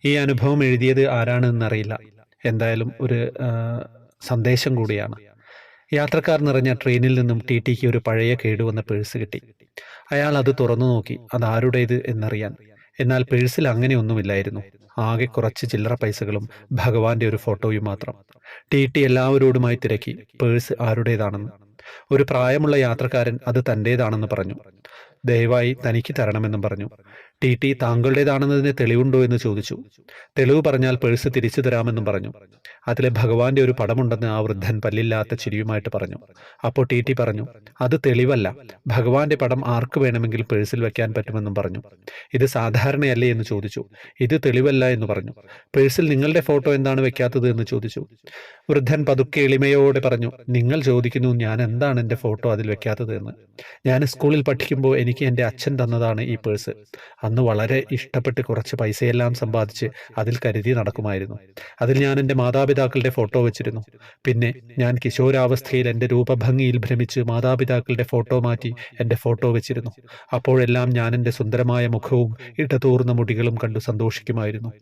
ഈ അനുഭവം എഴുതിയത് ആരാണെന്നറിയില്ല. എന്തായാലും ഒരു സന്ദേശം കൂടിയാണ്. യാത്രക്കാർ നിറഞ്ഞ ട്രെയിനിൽ നിന്നും ടിടിക്ക് ഒരു പഴയ കേടുവന്ന പേഴ്സ് കിട്ടി. അയാൾ അത് തുറന്നു നോക്കി അതാരുടേത് എന്നറിയാൻ. എന്നാൽ പേഴ്സിൽ അങ്ങനെയൊന്നുമില്ലായിരുന്നു. ആകെ കുറച്ച് ചില്ലറ പൈസകളും ഭഗവാന്റെ ഒരു ഫോട്ടോയും മാത്രം. ടി എല്ലാവരോടുമായി തിരക്കി പേഴ്സ് ആരുടേതാണെന്ന്. ഒരു പ്രായമുള്ള യാത്രക്കാരൻ അത് തൻ്റേതാണെന്ന് പറഞ്ഞു. ദയവായി തനിക്ക് തരണമെന്നും പറഞ്ഞു. ടി താങ്കളുടേതാണെന്നതിന് തെളിവുണ്ടോ എന്ന് ചോദിച്ചു. തെളിവ് പറഞ്ഞാൽ പേഴ്സ് തിരിച്ചു തരാമെന്നും പറഞ്ഞു. അതിലെ ഭഗവാന്റെ ഒരു പടമുണ്ടെന്ന് ആ വൃദ്ധൻ പല്ലില്ലാത്ത ചിരിയുമായിട്ട് പറഞ്ഞു. അപ്പോൾ ടി പറഞ്ഞു, അത് തെളിവല്ല, ഭഗവാന്റെ പടം ആർക്ക് വേണമെങ്കിലും പേഴ്സിൽ വെക്കാൻ പറ്റുമെന്നും പറഞ്ഞു. ഇത് സാധാരണയല്ലേ എന്ന് ചോദിച്ചു. ഇത് തെളിവല്ല എന്ന് പറഞ്ഞു. പേഴ്സിൽ നിങ്ങളുടെ ഫോട്ടോ എന്താണ് വെക്കാത്തത് എന്ന് ചോദിച്ചു. വൃദ്ധൻ പതുക്കെ എളിമയോടെ പറഞ്ഞു, നിങ്ങൾ ചോദിക്കുന്നു ഞാൻ എന്താണ് എൻ്റെ ഫോട്ടോ അതിൽ വെക്കാത്തത് എന്ന്. ഞാൻ സ്കൂളിൽ പഠിക്കുമ്പോൾ എനിക്ക് എൻ്റെ അച്ഛൻ തന്നതാണ് ഈ പേഴ്സ്. അന്ന് വളരെ ഇഷ്ടപ്പെട്ട് കുറച്ച് പൈസയെല്ലാം സമ്പാദിച്ച് അതിൽ കരുതി നടക്കുമായിരുന്നു. അതിൽ ഞാൻ എൻ്റെ മാതാപിതാക്കളുടെ ഫോട്ടോ വെച്ചിരുന്നു. പിന്നെ ഞാൻ കിശോരാവസ്ഥയിൽ എൻ്റെ രൂപഭംഗിയിൽ ഭ്രമിച്ച് മാതാപിതാക്കളുടെ ഫോട്ടോ മാറ്റി എൻ്റെ ഫോട്ടോ വെച്ചിരുന്നു. അപ്പോഴെല്ലാം ഞാൻ എൻ്റെ സുന്ദരമായ മുഖവും ഇടതൂർന്ന മുടികളും കണ്ടു സന്തോഷിക്കുമായിരുന്നു.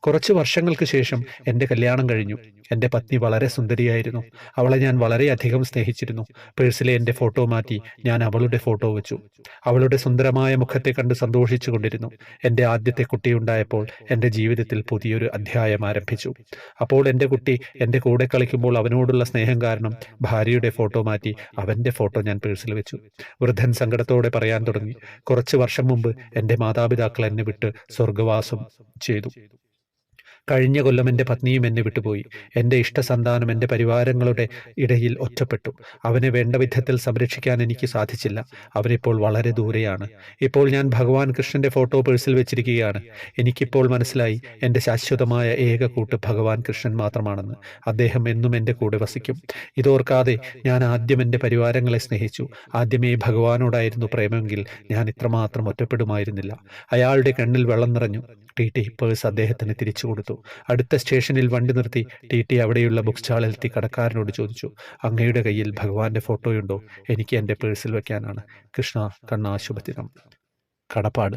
കുറച്ച് വർഷങ്ങൾക്ക് ശേഷം എൻ്റെ കല്യാണം കഴിഞ്ഞു. എൻ്റെ പത്നി വളരെ സുന്ദരിയായിരുന്നു. അവളെ ഞാൻ വളരെയധികം സ്നേഹിച്ചിരുന്നു. പേഴ്സിലെ എൻ്റെ ഫോട്ടോ മാറ്റി ഞാൻ അവളുടെ ഫോട്ടോ വെച്ചു. അവളുടെ സുന്ദരമായ മുഖത്തെ കണ്ട് സന്തോഷിച്ചു കൊണ്ടിരുന്നു. എൻ്റെ ആദ്യത്തെ കുട്ടിയുണ്ടായപ്പോൾ എൻ്റെ ജീവിതത്തിൽ പുതിയൊരു അധ്യായം ആരംഭിച്ചു. അപ്പോൾ എൻ്റെ കുട്ടി എൻ്റെ കൂടെ കളിക്കുമ്പോൾ അവനോടുള്ള സ്നേഹം കാരണം ഭാര്യയുടെ ഫോട്ടോ മാറ്റി അവൻ്റെ ഫോട്ടോ ഞാൻ പേഴ്സിൽ വെച്ചു. വൃദ്ധൻ സങ്കടത്തോടെ പറയാൻ തുടങ്ങി, കുറച്ച് വർഷം മുമ്പ് എൻ്റെ മാതാപിതാക്കൾ എന്നെ വിട്ട് സ്വർഗവാസം ചെയ്തു. കഴിഞ്ഞ കൊല്ലം എൻ്റെ പത്നിയും എന്നെ വിട്ടുപോയി. എൻ്റെ ഇഷ്ടസന്താനം എൻ്റെ പരിവാരങ്ങളുടെ ഇടയിൽ ഒറ്റപ്പെട്ടു. അവനെ വേണ്ട വിധത്തിൽ സംരക്ഷിക്കാൻ എനിക്ക് സാധിച്ചില്ല. അവനിപ്പോൾ വളരെ ദൂരെയാണ്. ഇപ്പോൾ ഞാൻ ഭഗവാൻ കൃഷ്ണൻ്റെ ഫോട്ടോ പേഴ്സിൽ വെച്ചിരിക്കുകയാണ്. എനിക്കിപ്പോൾ മനസ്സിലായി, എൻ്റെ ശാശ്വതമായ ഏക കൂട്ട് ഭഗവാൻ കൃഷ്ണൻ മാത്രമാണെന്ന്. അദ്ദേഹം എന്നും എൻ്റെ കൂടെ വസിക്കും. ഇതോർക്കാതെ ഞാൻ ആദ്യം എൻ്റെ പരിവാരങ്ങളെ സ്നേഹിച്ചു. ആദ്യമേ ഭഗവാനോടായിരുന്നു പ്രേമെങ്കിൽ ഞാൻ ഇത്രമാത്രം ഒറ്റപ്പെടുമായിരുന്നില്ല. അയാളുടെ കണ്ണിൽ വെള്ളം നിറഞ്ഞു. ടി പേഴ്സ് അദ്ദേഹത്തിന് തിരിച്ചു കൊടുത്തു. അടുത്ത സ്റ്റേഷനിൽ വണ്ടി നിർത്തി ടി അവിടെയുള്ള ബുക്ക് സ്റ്റാളിലെത്തി കടക്കാരനോട് ചോദിച്ചു, അങ്ങയുടെ കയ്യിൽ ഭഗവാന്റെ ഫോട്ടോയുണ്ടോ? എനിക്ക് എൻ്റെ പേഴ്സിൽ വെക്കാനാണ്. കൃഷ്ണ കണ്ണാശുപത്രിനം. കടപ്പാട്.